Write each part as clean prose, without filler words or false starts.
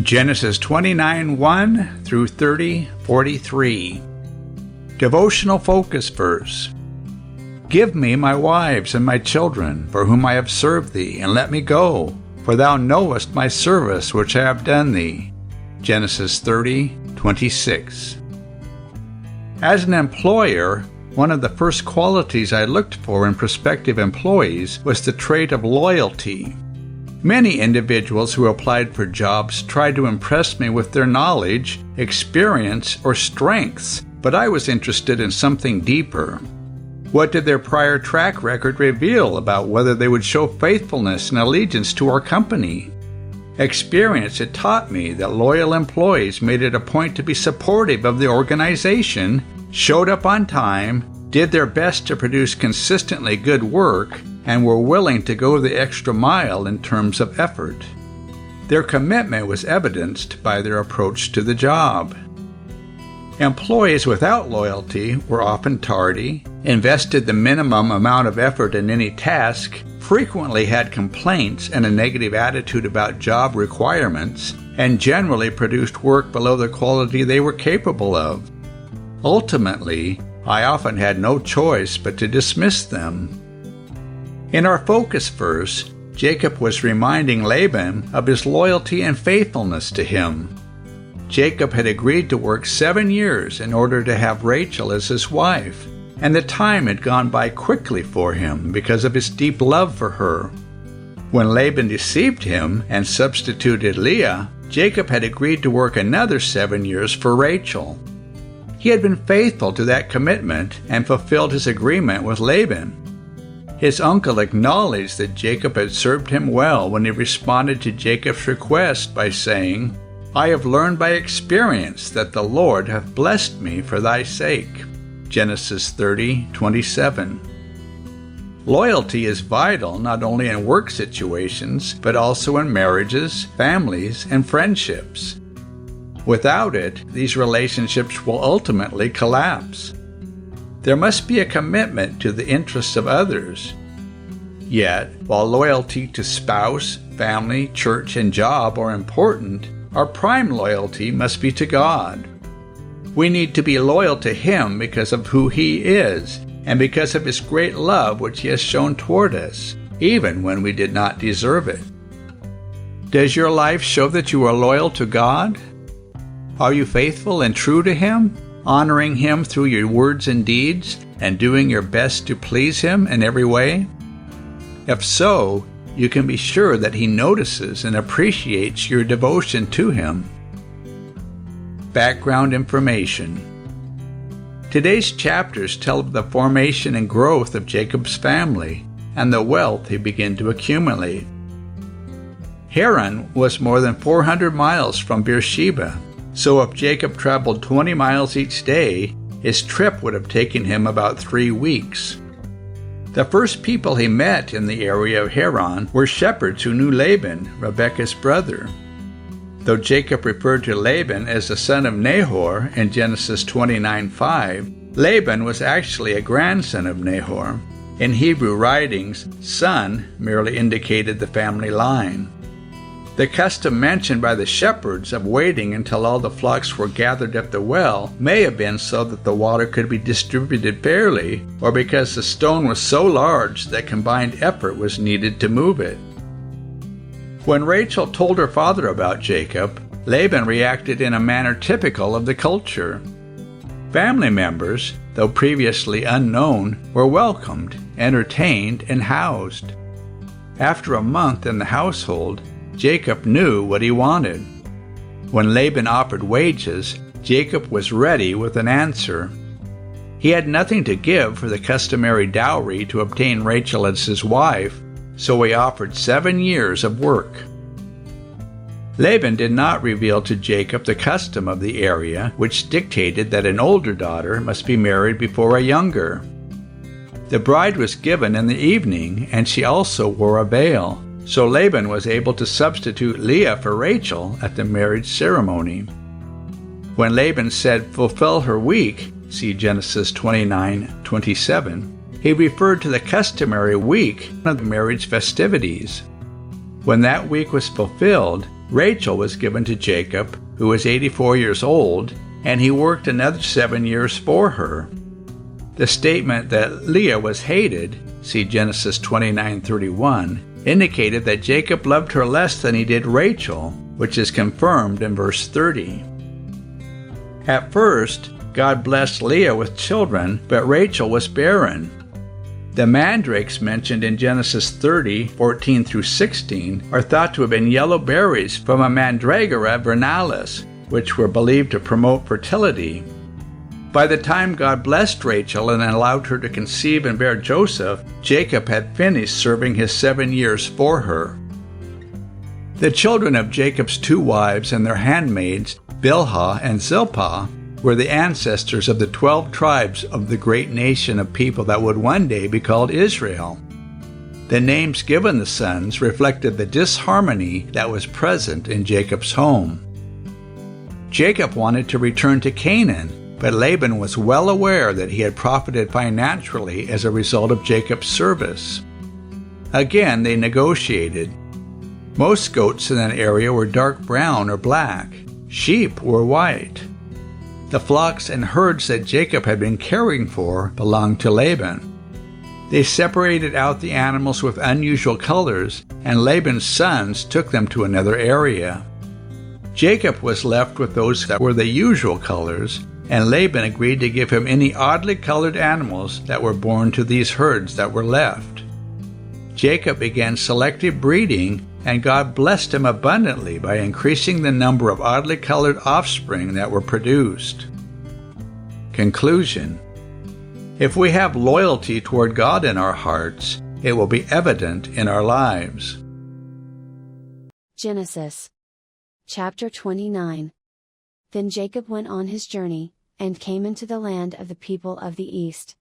Genesis 29:1 through 30:43. Devotional focus verse. Give me my wives and my children, for whom I have served thee, and let me go, for thou knowest my service which I have done thee. Genesis 30:26. As an employer, one of the first qualities I looked for in prospective employees was the trait of loyalty. Many individuals who applied for jobs tried to impress me with their knowledge, experience, or strengths, but I was interested in something deeper. What did their prior track record reveal about whether they would show faithfulness and allegiance to our company? Experience had taught me that loyal employees made it a point to be supportive of the organization, showed up on time, did their best to produce consistently good work, and were willing to go the extra mile in terms of effort. Their commitment was evidenced by their approach to the job. Employees without loyalty were often tardy, invested the minimum amount of effort in any task, frequently had complaints and a negative attitude about job requirements, and generally produced work below the quality they were capable of. Ultimately, I often had no choice but to dismiss them. In our focus verse, Jacob was reminding Laban of his loyalty and faithfulness to him. Jacob had agreed to work 7 years in order to have Rachel as his wife, and the time had gone by quickly for him because of his deep love for her. When Laban deceived him and substituted Leah, Jacob had agreed to work another 7 years for Rachel. He had been faithful to that commitment and fulfilled his agreement with Laban. His uncle acknowledged that Jacob had served him well when he responded to Jacob's request by saying, "I have learned by experience that the Lord hath blessed me for thy sake." Genesis 30:27. Loyalty is vital not only in work situations, but also in marriages, families, and friendships. Without it, these relationships will ultimately collapse. There must be a commitment to the interests of others. Yet, while loyalty to spouse, family, church, and job are important, our prime loyalty must be to God. We need to be loyal to Him because of who He is, and because of His great love which He has shown toward us, even when we did not deserve it. Does your life show that you are loyal to God? Are you faithful and true to Him, honoring Him through your words and deeds, and doing your best to please Him in every way? If so, you can be sure that He notices and appreciates your devotion to Him. Background information. Today's chapters tell of the formation and growth of Jacob's family and the wealth he began to accumulate. Haran was more than 400 miles from Beersheba, so if Jacob traveled 20 miles each day, his trip would have taken him about 3 weeks. The first people he met in the area of Haran were shepherds who knew Laban, Rebekah's brother. Though Jacob referred to Laban as the son of Nahor in Genesis 29:5, Laban was actually a grandson of Nahor. In Hebrew writings, son merely indicated the family line. The custom mentioned by the shepherds of waiting until all the flocks were gathered at the well may have been so that the water could be distributed fairly, or because the stone was so large that combined effort was needed to move it. When Rachel told her father about Jacob, Laban reacted in a manner typical of the culture. Family members, though previously unknown, were welcomed, entertained, and housed. After a month in the household, Jacob knew what he wanted. When Laban offered wages, Jacob was ready with an answer. He had nothing to give for the customary dowry to obtain Rachel as his wife, so he offered 7 years of work. Laban did not reveal to Jacob the custom of the area, which dictated that an older daughter must be married before a younger. The bride was given in the evening, and she also wore a veil, so Laban was able to substitute Leah for Rachel at the marriage ceremony. When Laban said, "Fulfill her week," see Genesis 29:27, he referred to the customary week of the marriage festivities. When that week was fulfilled, Rachel was given to Jacob, who was 84 years old, and he worked another 7 years for her. The statement that Leah was hated, see Genesis 29:31, indicated that Jacob loved her less than he did Rachel, which is confirmed in verse 30. At first, God blessed Leah with children, but Rachel was barren. The mandrakes mentioned in Genesis 30:14-16 are thought to have been yellow berries from a Mandragora vernalis, which were believed to promote fertility. By the time God blessed Rachel and allowed her to conceive and bear Joseph, Jacob had finished serving his 7 years for her. The children of Jacob's 2 wives and their handmaids, Bilhah and Zilpah, were the ancestors of the 12 tribes of the great nation of people that would one day be called Israel. The names given the sons reflected the disharmony that was present in Jacob's home. Jacob wanted to return to Canaan, but Laban was well aware that he had profited financially as a result of Jacob's service. Again, they negotiated. Most goats in that area were dark brown or black. Sheep were white. The flocks and herds that Jacob had been caring for belonged to Laban. They separated out the animals with unusual colors, and Laban's sons took them to another area. Jacob was left with those that were the usual colors, and Laban agreed to give him any oddly colored animals that were born to these herds that were left. Jacob began selective breeding, and God blessed him abundantly by increasing the number of oddly colored offspring that were produced. Conclusion: if we have loyalty toward God in our hearts, it will be evident in our lives. Genesis chapter 29. Then Jacob went on his journey, and came into the land of the people of the east.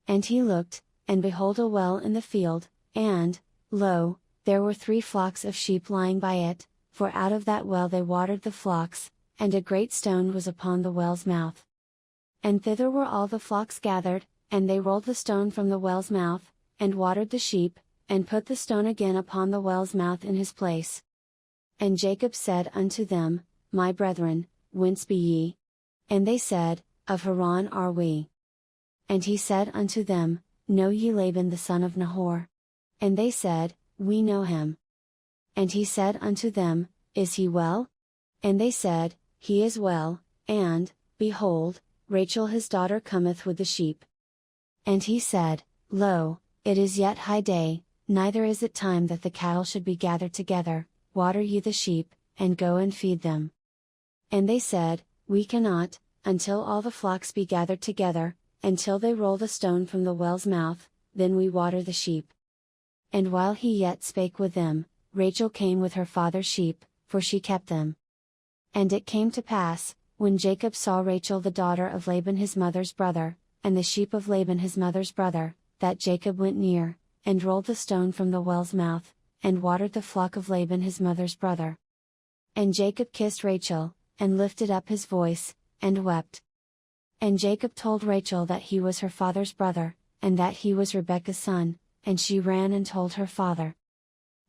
And he looked, and behold a well in the field, and, lo, there were 3 flocks of sheep lying by it, for out of that well they watered the flocks, and a great stone was upon the well's mouth. And thither were all the flocks gathered, and they rolled the stone from the well's mouth, and watered the sheep, and put the stone again upon the well's mouth in his place. And Jacob said unto them, My brethren, whence be ye? And they said, Of Haran are we. And he said unto them, Know ye Laban the son of Nahor? And they said, We know him. And he said unto them, Is he well? And they said, He is well, and, behold, Rachel his daughter cometh with the sheep. And he said, Lo, it is yet high day, neither is it time that the cattle should be gathered together, water ye the sheep, and go and feed them. And they said, We cannot, until all the flocks be gathered together, until they roll the stone from the well's mouth, then we water the sheep. And while he yet spake with them, Rachel came with her father's sheep, for she kept them. And it came to pass, when Jacob saw Rachel the daughter of Laban his mother's brother, and the sheep of Laban his mother's brother, that Jacob went near, and rolled the stone from the well's mouth, and watered the flock of Laban his mother's brother. And Jacob kissed Rachel, and lifted up his voice, and wept. And Jacob told Rachel that he was her father's brother, and that he was Rebekah's son, and she ran and told her father.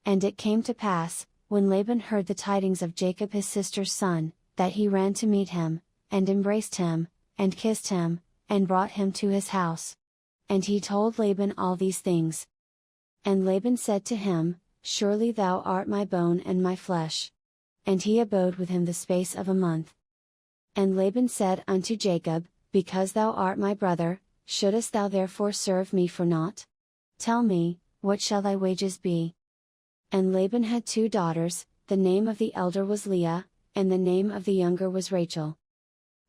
And it came to pass, when Laban heard the tidings of Jacob his sister's son, that he ran to meet him, and embraced him, and kissed him, and brought him to his house. And he told Laban all these things. And Laban said to him, Surely thou art my bone and my flesh. And he abode with him the space of a month. And Laban said unto Jacob, Because thou art my brother, shouldest thou therefore serve me for naught? Tell me, what shall thy wages be? And Laban had 2 daughters, the name of the elder was Leah, and the name of the younger was Rachel.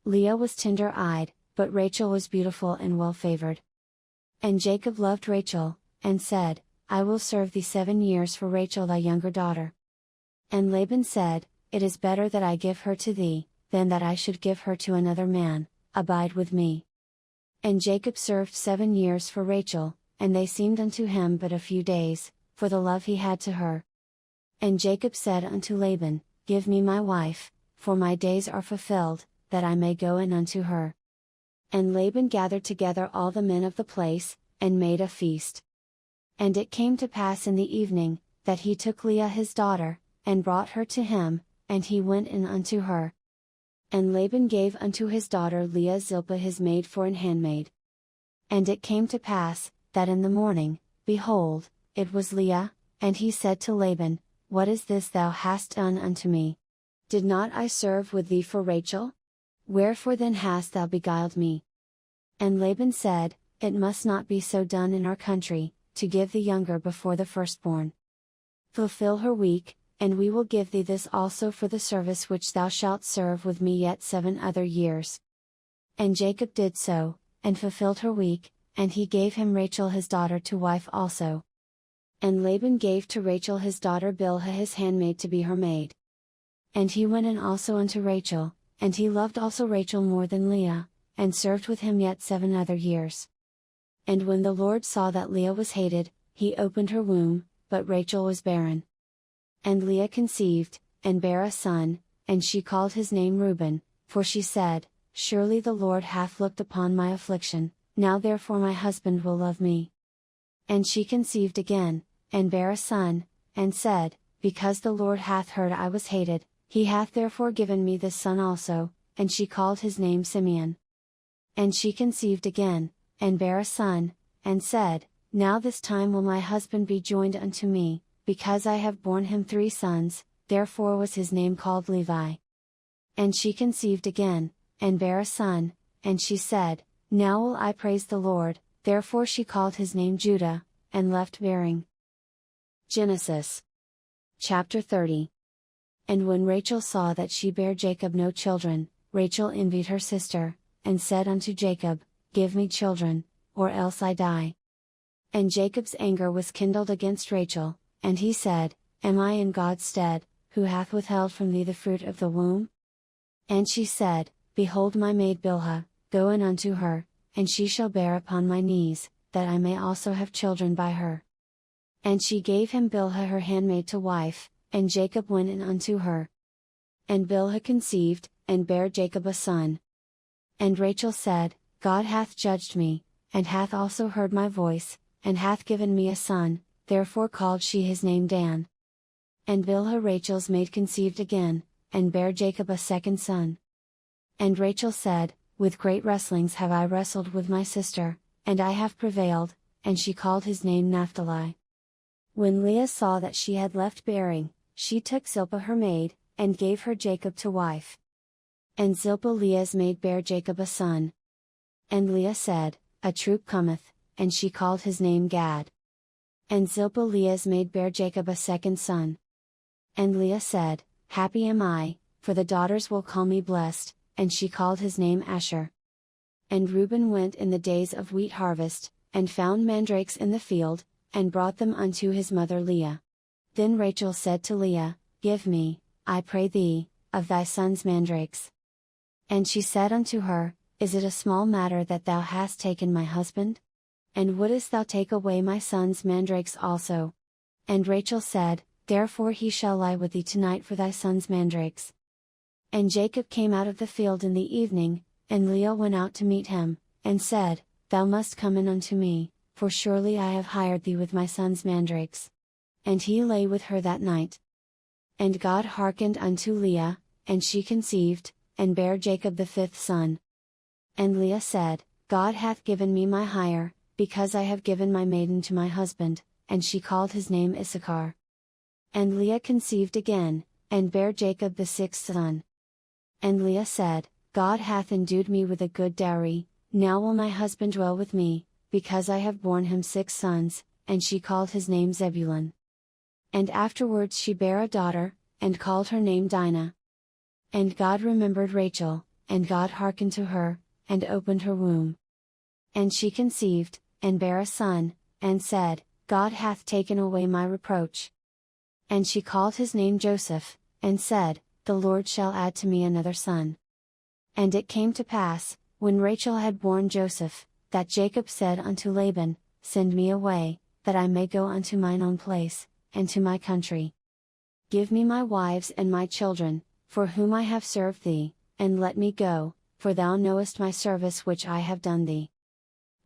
Leah was tender-eyed, but Rachel was beautiful and well-favored. And Jacob loved Rachel, and said, I will serve thee 7 years for Rachel thy younger daughter. And Laban said, It is better that I give her to thee, than that I should give her to another man, abide with me. And Jacob served 7 years for Rachel, and they seemed unto him but a few days, for the love he had to her. And Jacob said unto Laban, Give me my wife, for my days are fulfilled, that I may go in unto her. And Laban gathered together all the men of the place, and made a feast. And it came to pass in the evening, that he took Leah his daughter, and brought her to him, and he went in unto her. And Laban gave unto his daughter Leah Zilpah his maid for an handmaid. And it came to pass, that in the morning, behold, it was Leah, and he said to Laban, What is this thou hast done unto me? Did not I serve with thee for Rachel? Wherefore then hast thou beguiled me? And Laban said, It must not be so done in our country, to give the younger before the firstborn. Fulfill her week, and we will give thee this also for the service which thou shalt serve with me yet 7 other years. And Jacob did so, and fulfilled her week, and he gave him Rachel his daughter to wife also. And Laban gave to Rachel his daughter Bilhah his handmaid to be her maid. And he went in also unto Rachel, and he loved also Rachel more than Leah, and served with him yet 7 other years. And when the Lord saw that Leah was hated, he opened her womb, but Rachel was barren. And Leah conceived, and bare a son, and she called his name Reuben, for she said, Surely the Lord hath looked upon my affliction, now therefore my husband will love me. And she conceived again, and bare a son, and said, Because the Lord hath heard I was hated, he hath therefore given me this son also, and she called his name Simeon. And she conceived again, and bare a son, and said, Now this time will my husband be joined unto me, because I have borne him 3 sons, therefore was his name called Levi. And she conceived again, and bare a son, and she said, Now will I praise the Lord, therefore she called his name Judah, and left bearing. Genesis chapter 30. And when Rachel saw that she bare Jacob no children, Rachel envied her sister, and said unto Jacob, Give me children, or else I die. And Jacob's anger was kindled against Rachel, and he said, Am I in God's stead, who hath withheld from thee the fruit of the womb? And she said, Behold my maid Bilhah, go in unto her, and she shall bear upon my knees, that I may also have children by her. And she gave him Bilhah her handmaid to wife, and Jacob went in unto her. And Bilhah conceived, and bare Jacob a son. And Rachel said, God hath judged me, and hath also heard my voice, and hath given me a son, therefore called she his name Dan. And Bilhah Rachel's maid conceived again, and bare Jacob a second son. And Rachel said, With great wrestlings have I wrestled with my sister, and I have prevailed, and she called his name Naphtali. When Leah saw that she had left bearing, she took Zilpah her maid, and gave her Jacob to wife. And Zilpah Leah's maid bare Jacob a son. And Leah said, A troop cometh, and she called his name Gad. And Zilpah Leah's maid bare Jacob a second son. And Leah said, Happy am I, for the daughters will call me blessed, and she called his name Asher. And Reuben went in the days of wheat harvest, and found mandrakes in the field, and brought them unto his mother Leah. Then Rachel said to Leah, Give me, I pray thee, of thy son's mandrakes. And she said unto her, Is it a small matter that thou hast taken my husband? And wouldest thou take away my son's mandrakes also? And Rachel said, Therefore he shall lie with thee tonight for thy son's mandrakes. And Jacob came out of the field in the evening, and Leah went out to meet him, and said, Thou must come in unto me, for surely I have hired thee with my son's mandrakes. And he lay with her that night. And God hearkened unto Leah, and she conceived, and bare Jacob the 5th son. And Leah said, God hath given me my hire, because I have given my maiden to my husband, and she called his name Issachar. And Leah conceived again, and bare Jacob the 6th son. And Leah said, God hath endued me with a good dowry, now will my husband dwell with me, because I have borne him 6 sons, and she called his name Zebulun. And afterwards she bare a daughter, and called her name Dinah. And God remembered Rachel, and God hearkened to her, and opened her womb. And she conceived, and bare a son, and said, God hath taken away my reproach. And she called his name Joseph, and said, The Lord shall add to me another son. And it came to pass, when Rachel had borne Joseph, that Jacob said unto Laban, Send me away, that I may go unto mine own place, and to my country. Give me my wives and my children, for whom I have served thee, and let me go, for thou knowest my service which I have done thee.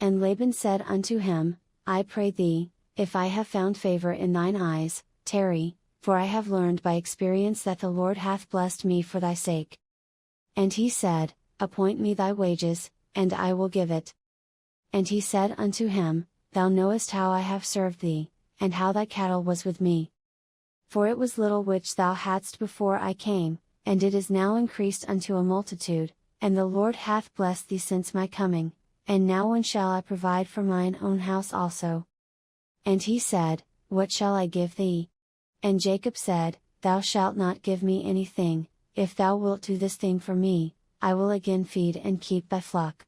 And Laban said unto him, I pray thee, if I have found favor in thine eyes, tarry, for I have learned by experience that the Lord hath blessed me for thy sake. And he said, Appoint me thy wages, and I will give it. And he said unto him, Thou knowest how I have served thee, and how thy cattle was with me. For it was little which thou hadst before I came, and it is now increased unto a multitude, and the Lord hath blessed thee since my coming, and now when shall I provide for mine own house also? And he said, What shall I give thee? And Jacob said, Thou shalt not give me anything; if thou wilt do this thing for me, I will again feed and keep thy flock.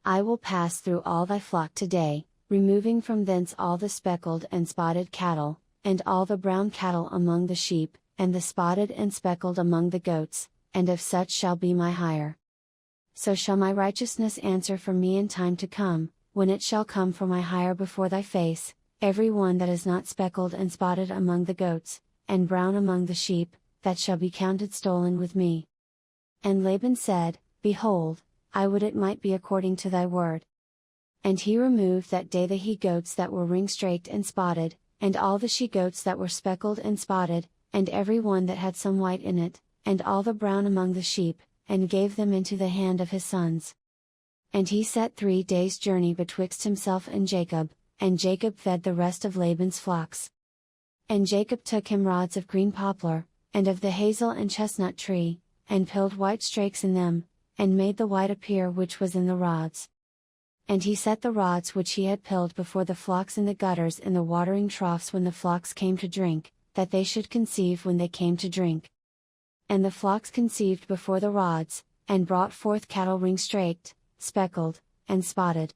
I will pass through all thy flock today, removing from thence all the speckled and spotted cattle, and all the brown cattle among the sheep, and the spotted and speckled among the goats, and of such shall be my hire. So shall my righteousness answer for me in time to come, when it shall come for my hire before thy face, every one that is not speckled and spotted among the goats, and brown among the sheep, that shall be counted stolen with me. And Laban said, Behold, I would it might be according to thy word. And he removed that day the he-goats that were ring-straked and spotted, and all the she-goats that were speckled and spotted, and every one that had some white in it, and all the brown among the sheep, and gave them into the hand of his sons. And he set 3 days' journey betwixt himself and Jacob fed the rest of Laban's flocks. And Jacob took him rods of green poplar, and of the hazel and chestnut tree, and pilled white strakes in them, and made the white appear which was in the rods. And he set the rods which he had pilled before the flocks in the gutters in the watering troughs when the flocks came to drink, that they should conceive when they came to drink. And the flocks conceived before the rods, and brought forth cattle ring-straked, speckled, and spotted.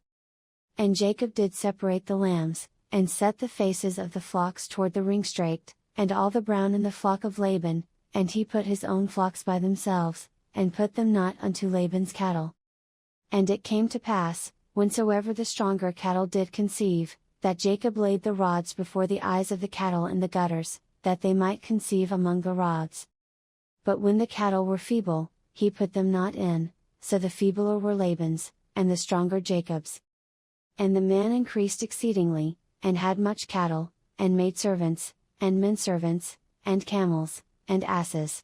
And Jacob did separate the lambs, and set the faces of the flocks toward the ring-straked, and all the brown in the flock of Laban, and he put his own flocks by themselves, and put them not unto Laban's cattle. And it came to pass, whensoever the stronger cattle did conceive, that Jacob laid the rods before the eyes of the cattle in the gutters, that they might conceive among the rods. But when the cattle were feeble, he put them not in, so the feebler were Laban's, and the stronger Jacob's. And the man increased exceedingly, and had much cattle, and maidservants, and menservants, and camels, and asses.